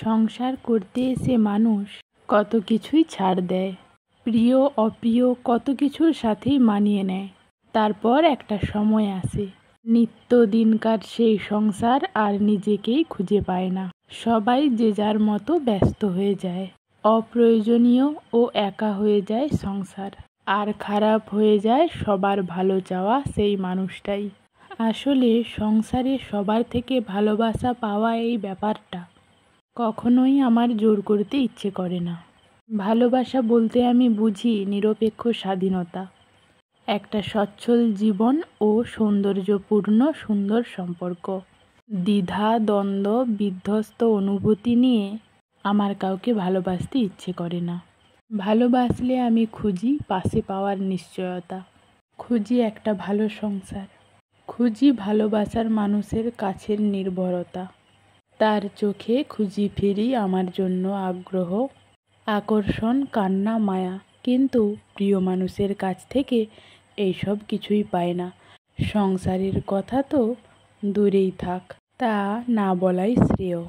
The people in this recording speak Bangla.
সংসার করতে এসে মানুষ কত কিছুই ছাড় দেয়, প্রিয় অপ্রিয় কত কিছুর সাথেই মানিয়ে নেয়। তারপর একটা সময় আসে, নিত্যদিনকার সেই সংসার আর নিজেকেই খুঁজে পায় না। সবাই যে যার মতো ব্যস্ত হয়ে যায়, অপ্রয়োজনীয় ও একা হয়ে যায় সংসার। আর খারাপ হয়ে যায় সবার ভালো চাওয়া সেই মানুষটাই। আসলে সংসারে সবার থেকে ভালোবাসা পাওয়া এই ব্যাপারটা কখনোই আমার জোর করতে ইচ্ছে করে না। ভালোবাসা বলতে আমি বুঝি নিরপেক্ষ স্বাধীনতা, একটা সচ্ছল জীবন ও সৌন্দর্যপূর্ণ সুন্দর সম্পর্ক। দ্বিধা দ্বন্দ্ব বিধ্বস্ত অনুভূতি নিয়ে আমার কাউকে ভালোবাসতে ইচ্ছে করে না। ভালোবাসলে আমি খুঁজি পাশে পাওয়ার নিশ্চয়তা, খুঁজি একটা ভালো সংসার, খুঁজি ভালোবাসার মানুষের কাছের নির্ভরতা। তার চোখে খুঁজি ফিরি আমার জন্য আগ্রহ, আকর্ষণ, কান্না, মায়া। কিন্তু প্রিয় মানুষের কাছ থেকে এইসব কিছুই পায় না। সংসারের কথা তো দূরেই থাক, তা না বলাই শ্রেয়।